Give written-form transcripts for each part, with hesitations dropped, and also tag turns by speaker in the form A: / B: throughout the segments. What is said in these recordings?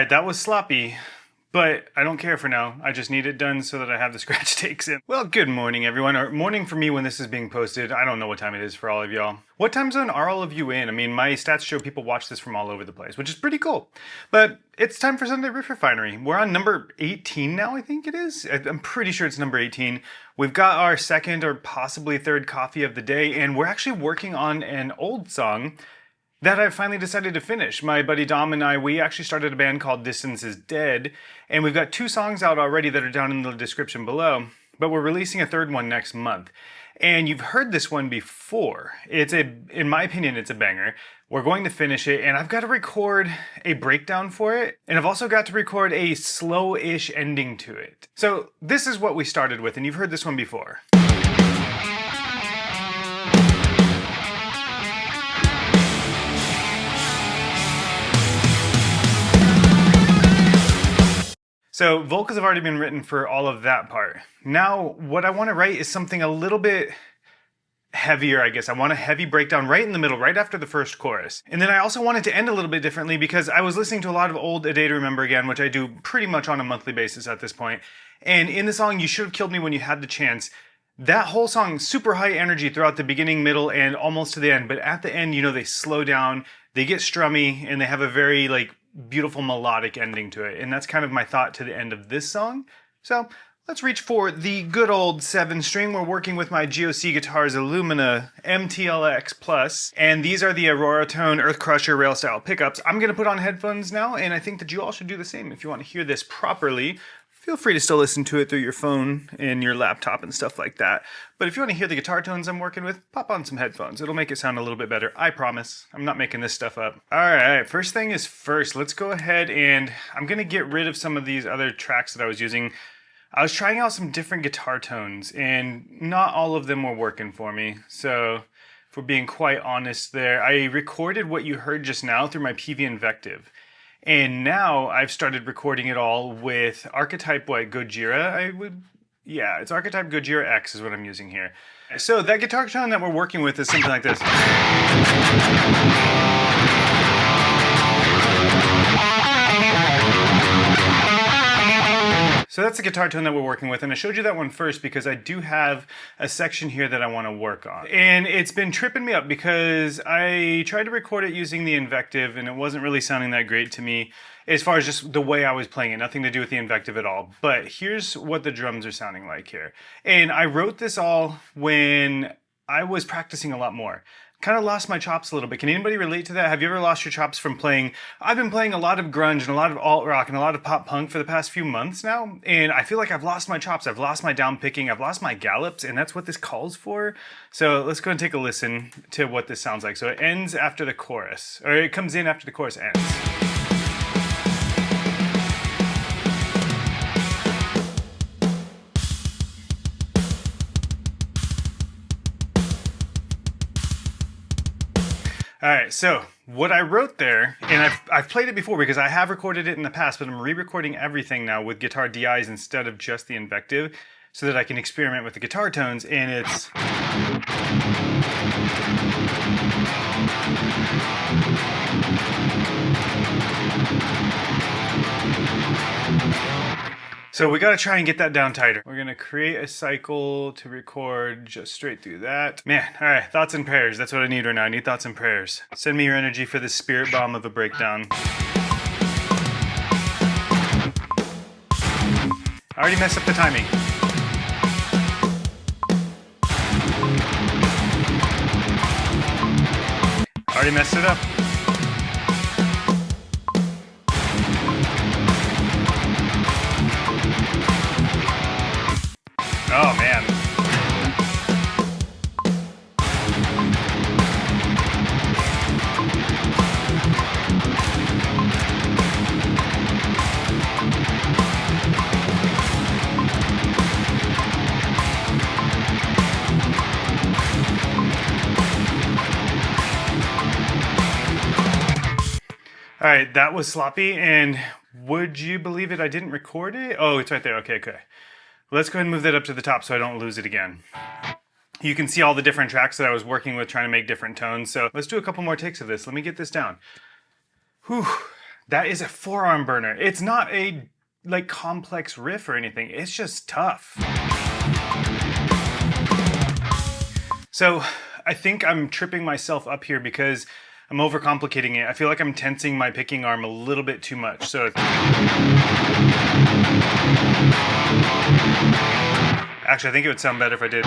A: Alright, that was sloppy, but I don't care for now. I just need it done so that I have the scratch takes in. Well, good morning everyone, or morning for me when this is being posted. I don't know what time it is for all of y'all. What time zone are all of you in? I mean, my stats show people watch this from all over the place, which is pretty cool. But it's time for Sunday Riff Refinery. We're on number 18 now, I think it is. I'm pretty sure it's number 18. We've got our second or possibly third coffee of the day, and we're actually working on an old song that I finally decided to finish. My buddy Dom and I, we actually started a band called Distance is Dead, and we've got 2 songs out already that are down in the description below, but we're releasing a third one next month. And you've heard this one before. In my opinion, it's a banger. We're going to finish it, and I've got to record a breakdown for it, and I've also got to record a slow-ish ending to it. So this is what we started with, and you've heard this one before. So vocals have already been written for all of that part. Now, what I want to write is something a little bit heavier, I guess. I want a heavy breakdown right in the middle, right after the first chorus. And then I also want it to end a little bit differently because I was listening to a lot of old A Day to Remember Again, which I do pretty much on a monthly basis at this point. And in the song, You Should Have Killed Me When You Had the Chance, that whole song, super high energy throughout the beginning, middle, and almost to the end. But at the end, you know, they slow down, they get strummy, and they have a very, beautiful melodic ending to it. And that's kind of my thought to the end of this song. So let's reach for the good old 7-string. We're working with my GOC Guitars Illumina MTLX Plus, and these are the Aurora Tone Earth Crusher rail style pickups. I'm gonna put on headphones now, and I think that you all should do the same. If you want to hear this properly, feel free to still listen to it through your phone and your laptop and stuff like that. But if you want to hear the guitar tones I'm working with, pop on some headphones. It'll make it sound a little bit better. I promise. I'm not making this stuff up. Alright, first thing is first. Let's go ahead and I'm going to get rid of some of these other tracks that I was using. I was trying out some different guitar tones, and not all of them were working for me. So, if we're being quite honest there, I recorded what you heard just now through my PV Invective. And now I've started recording it all with Archetype Gojira. It's Archetype Gojira X is what I'm using here. So that guitar tone that we're working with is something like this. So that's the guitar tone that we're working with, and I showed you that one first because I do have a section here that I want to work on. And it's been tripping me up because I tried to record it using the Invective and it wasn't really sounding that great to me as far as just the way I was playing it, nothing to do with the Invective at all. But here's what the drums are sounding like here. And I wrote this all when I was practicing a lot more. Kind of lost my chops a little bit. Can anybody relate to that? Have you ever lost your chops from playing? I've been playing a lot of grunge and a lot of alt rock and a lot of pop punk for the past few months now, and I feel like I've lost my chops. I've lost my down picking. I've lost my gallops, and that's what this calls for. So let's go and take a listen to what this sounds like. So it ends after the chorus, or it comes in after the chorus ends. Alright, so what I wrote there, and I've played it before because I have recorded it in the past, but I'm re-recording everything now with guitar DIs instead of just the Invective so that I can experiment with the guitar tones, and it's... So we gotta try and get that down tighter. We're gonna create a cycle to record just straight through that. Man, alright, thoughts and prayers. That's what I need right now. I need thoughts and prayers. Send me your energy for this spirit bomb of a breakdown. I already messed up the timing. Already messed it up. Oh man. All right, that was sloppy, and would you believe it, I didn't record it? Oh, it's right there. Okay. Let's go ahead and move that up to the top so I don't lose it again. You can see all the different tracks that I was working with trying to make different tones. So let's do a couple more takes of this. Let me get this down. Whew. That is a forearm burner. It's not a like complex riff or anything. It's just tough. So I think I'm tripping myself up here because I'm overcomplicating it. I feel like I'm tensing my picking arm a little bit too much. So actually, I think it would sound better if I did.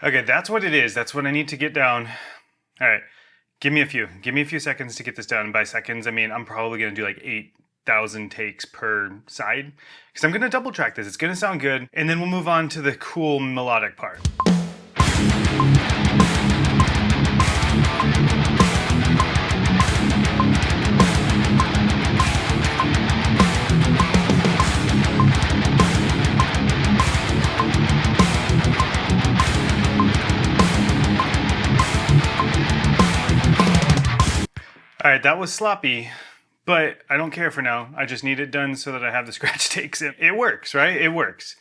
A: Okay, that's what it is. That's what I need to get down. All right, give me a few seconds to get this down. And by seconds, I mean I'm probably gonna do like 8,000 takes per side because I'm gonna double track this. It's gonna sound good, and then we'll move on to the cool melodic part. All right, that was sloppy, but I don't care for now. I just need it done so that I have the scratch takes in. It works, right? It works.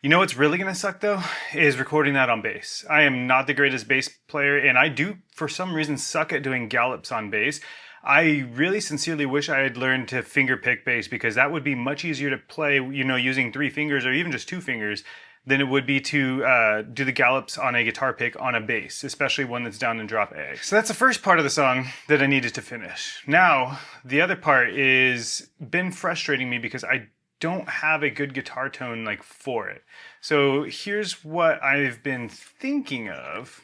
A: You know what's really gonna suck though? Is recording that on bass. I am not the greatest bass player, and I do, for some reason, suck at doing gallops on bass. I really sincerely wish I had learned to finger pick bass because that would be much easier to play, you know, using 3 fingers or even just 2 fingers than it would be to do the gallops on a guitar pick on a bass, especially one that's down in drop A. So that's the first part of the song that I needed to finish. Now, the other part is been frustrating me because I don't have a good guitar tone like for it. So here's what I've been thinking of.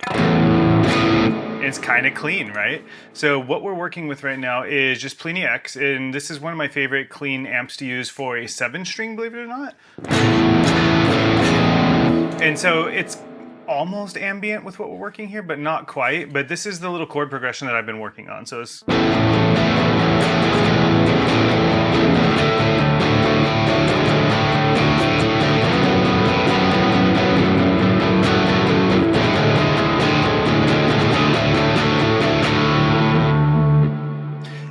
A: It's kind of clean, right? So what we're working with right now is just Plini X, and this is one of my favorite clean amps to use for a 7-string, believe it or not. And so it's almost ambient with what we're working here, but not quite. But this is the little chord progression that I've been working on. So it's...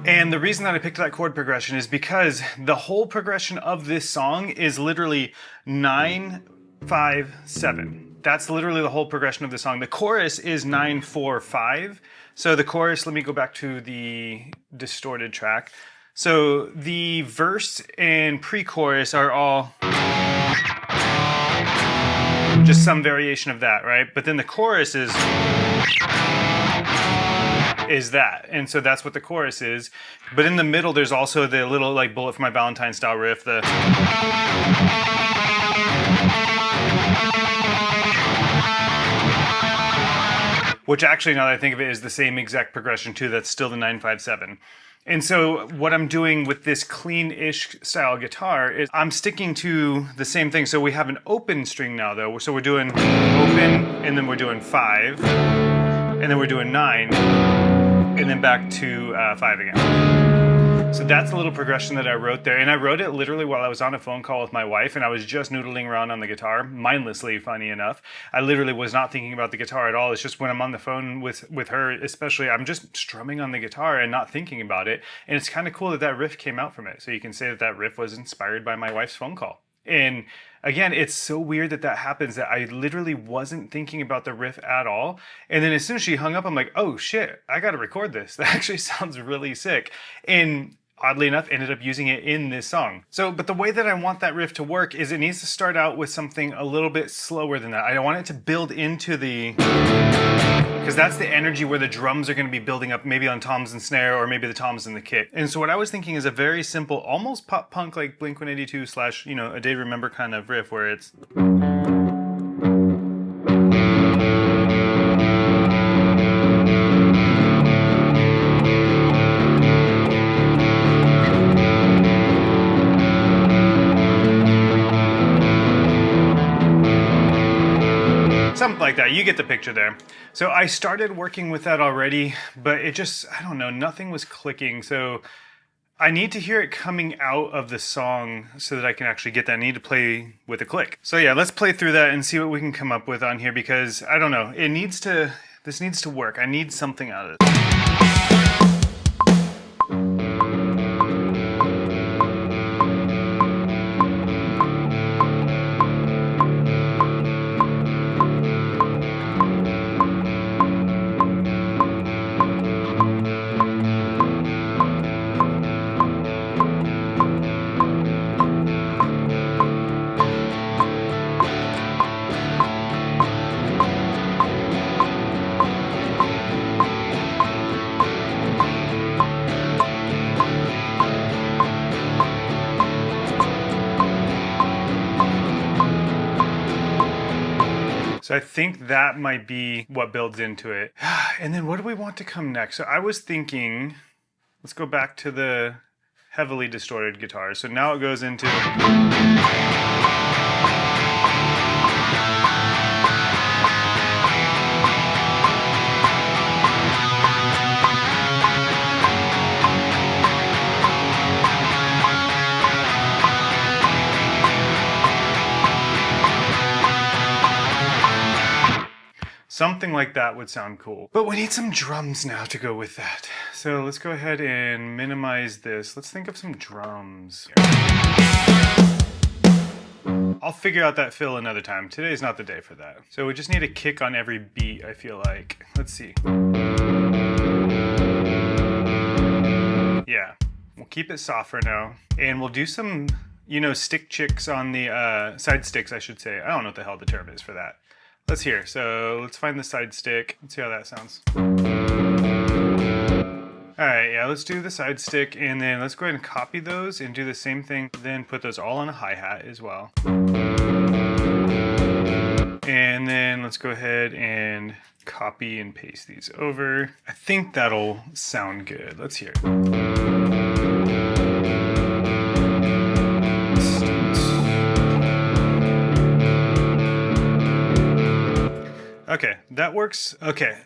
A: And the reason that I picked that chord progression is because the whole progression of this song is literally 9, 5, 7. That's literally the whole progression of the song. The chorus is 9, 4, 5. So the chorus, let me go back to the distorted track. So the verse and pre-chorus are all just some variation of that, right? But then the chorus is that. And so that's what the chorus is. But in the middle, there's also the little like Bullet for My Valentine style riff, the... which actually, now that I think of it, is the same exact progression too. That's still the 9-5-7. And so what I'm doing with this clean-ish style guitar is I'm sticking to the same thing. So we have an open string now though. So we're doing open, and then we're doing 5, and then we're doing 9, and then back to 5 again. So that's a little progression that I wrote there. And I wrote it literally while I was on a phone call with my wife, and I was just noodling around on the guitar, mindlessly, funny enough. I literally was not thinking about the guitar at all. It's just when I'm on the phone with her, especially, I'm just strumming on the guitar and not thinking about it. And it's kind of cool that that riff came out from it. So you can say that that riff was inspired by my wife's phone call. And again, it's so weird that that happens, that I literally wasn't thinking about the riff at all. And then as soon as she hung up, I'm like, oh shit, I got to record this. That actually sounds really sick. And oddly enough, ended up using it in this song. So, but the way that I want that riff to work is it needs to start out with something a little bit slower than that. I want it to build into the... because that's the energy where the drums are going to be building up, maybe on toms and snare, or maybe the toms and the kick. And so what I was thinking is a very simple, almost pop punk like Blink-182 / you know, A Day to Remember kind of riff where it's... something like that. You get the picture there. So I started working with that already, but it just, I don't know, nothing was clicking. So I need to hear it coming out of the song so that I can actually get that. I need to play with a click. So yeah, let's play through that and see what we can come up with on here, because I don't know, this needs to work. I need something out of it. So I think that might be what builds into it. And then what do we want to come next? So I was thinking, let's go back to the heavily distorted guitar. So now it goes into... Something like that would sound cool. But we need some drums now to go with that. So let's go ahead and minimize this. Let's think of some drums. I'll figure out that fill another time. Today's not the day for that. So we just need a kick on every beat, I feel like. Let's see. Yeah, we'll keep it soft for now. And we'll do some, you know, stick chicks on the, side sticks, I should say. I don't know what the hell the term is for that. Let's hear. So let's find the side stick. Let's see how that sounds. All right, yeah, let's do the side stick, and then let's go ahead and copy those and do the same thing. Then put those all on a hi-hat as well. And then let's go ahead and copy and paste these over. I think that'll sound good. Let's hear it. Okay, that works. Okay,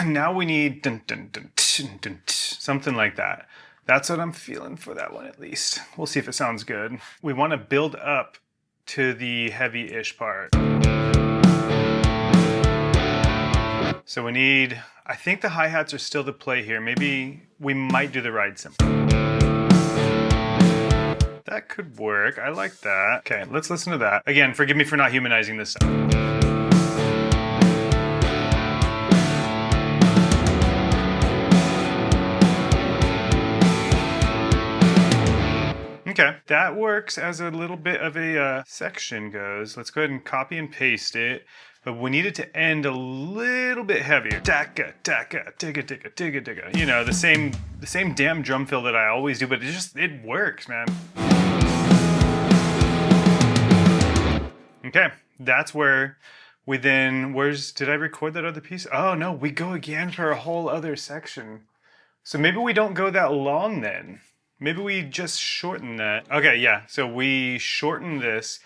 A: now we need dun, dun, dun, dun, dun, something like that. That's what I'm feeling for that one, at least. We'll see if it sounds good. We want to build up to the heavy-ish part. So we need, I think the hi-hats are still the play here. Maybe we might do the ride cymbal. That could work. I like that. Okay, let's listen to that. Again, forgive me for not humanizing this stuff. Okay, that works as a little bit of a section goes. Let's go ahead and copy and paste it, but we need it to end a little bit heavier. Taka, taka, tigga, tigga, tigga, tigga. You know, the same damn drum fill that I always do, but it works, man. Okay, that's where we then, did I record that other piece? Oh no, we go again for a whole other section. So maybe we don't go that long then. Maybe we just shorten that. Okay, yeah, so we shorten this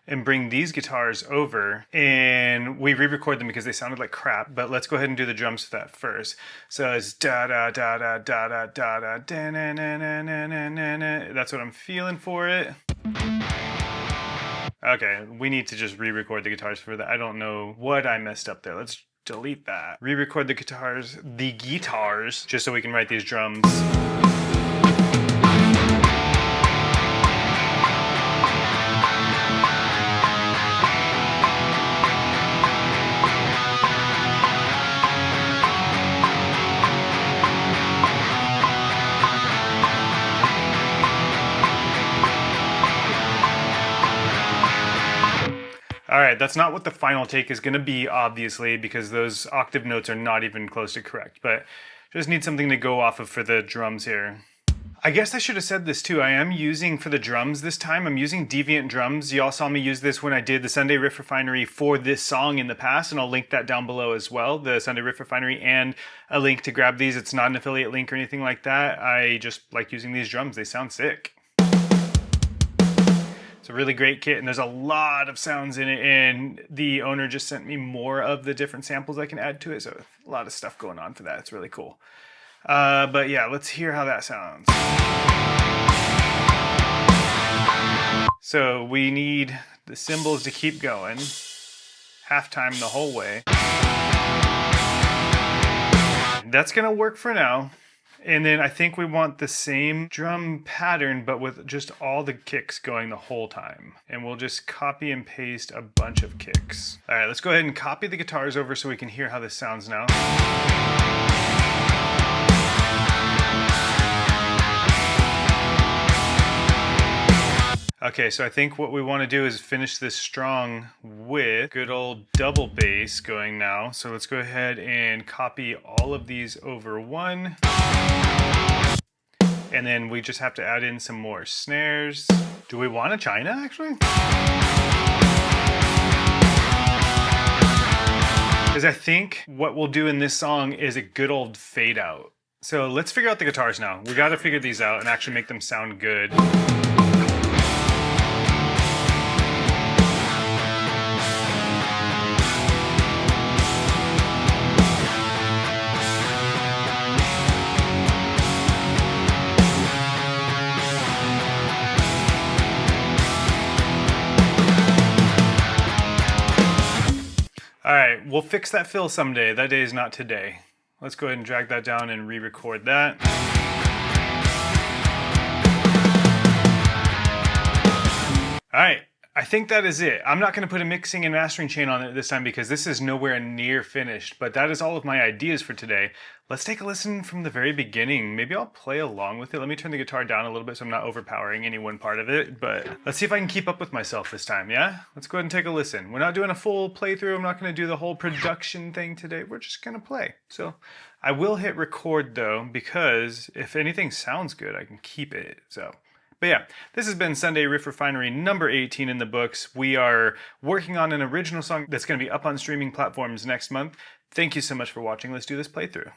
A: and bring these guitars over, and we re-record them because they sounded like crap, but let's go ahead and do the drums for that first. So it's da-da-da-da-da-da-da-da, da-na-na-na-na-na-na. That's what I'm feeling for it. Okay, we need to just re-record the guitars for that. I don't know what I messed up there. Let's delete that. Re-record the guitars, just so we can write these drums. All right, that's not what the final take is gonna be, obviously, because those octave notes are not even close to correct, but just need something to go off of for the drums here. I guess I should have said this too. I am using, for the drums this time, I'm using Deviant drums. Y'all saw me use this when I did the Sunday Riff Refinery for this song in the past, and I'll link that down below as well, the Sunday Riff Refinery, and a link to grab these. It's not an affiliate link or anything like that. I just like using these drums. They sound sick. It's a really great kit, and there's a lot of sounds in it, and the owner just sent me more of the different samples I can add to it, so a lot of stuff going on for that. It's really cool. But yeah, let's hear how that sounds. So we need the cymbals to keep going. Halftime the whole way. That's gonna work for now. And then I think we want the same drum pattern, but with just all the kicks going the whole time. And we'll just copy and paste a bunch of kicks. All right, let's go ahead and copy the guitars over so we can hear how this sounds now. Okay, so I think what we want to do is finish this strong with good old double bass going now. So let's go ahead and copy all of these over one. And then we just have to add in some more snares. Do we want a China, actually? Because I think what we'll do in this song is a good old fade out. So let's figure out the guitars now. We got to figure these out and actually make them sound good. All right, we'll fix that fill someday. That day is not today. Let's go ahead and drag that down and re-record that. All right, I think that is it. I'm not gonna put a mixing and mastering chain on it this time because this is nowhere near finished, but that is all of my ideas for today. Let's take a listen from the very beginning. Maybe I'll play along with it. Let me turn the guitar down a little bit so I'm not overpowering any one part of it, but let's see if I can keep up with myself this time, yeah? Let's go ahead and take a listen. We're not doing a full playthrough. I'm not gonna do the whole production thing today. We're just gonna play. So I will hit record though, because if anything sounds good, I can keep it, so. But yeah, this has been Sunday Riff Refinery number 18 in the books. We are working on an original song that's going to be up on streaming platforms next month. Thank you so much for watching. Let's do this playthrough.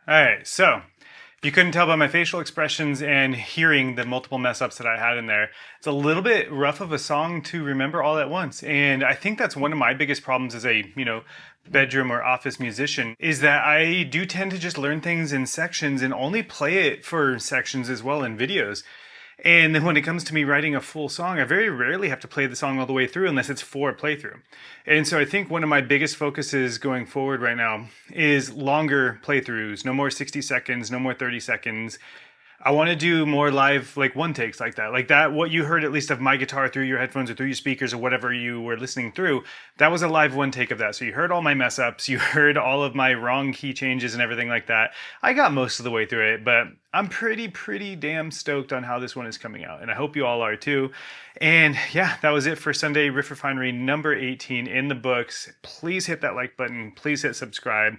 A: All right, so if you couldn't tell by my facial expressions and hearing the multiple mess ups that I had in there, it's a little bit rough of a song to remember all at once. And I think that's one of my biggest problems as a, bedroom or office musician, is that I do tend to just learn things in sections and only play it for sections as well in videos. And then when it comes to me writing a full song, I very rarely have to play the song all the way through unless it's for a playthrough. And so I think one of my biggest focuses going forward right now is longer playthroughs. No more 60 seconds, no more 30 seconds. I want to do more live, like one takes like that. Like that, what you heard at least of my guitar through your headphones or through your speakers or whatever you were listening through, that was a live one take of that. So you heard all my mess ups, you heard all of my wrong key changes and everything like that. I got most of the way through it, but I'm pretty damn stoked on how this one is coming out. And I hope you all are too. And yeah, that was it for Sunday Riff Refinery number 18 in the books. Please hit that like button. Please hit subscribe.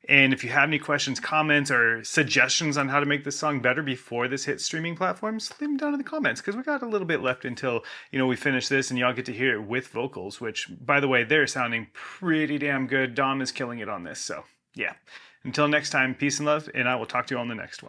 A: And if you have any questions, comments, or suggestions on how to make this song better before this hits streaming platforms, leave them down in the comments, because we got a little bit left until, we finish this and y'all get to hear it with vocals, which, by the way, they're sounding pretty damn good. Dom is killing it on this, so yeah. Until next time, peace and love, and I will talk to you on the next one.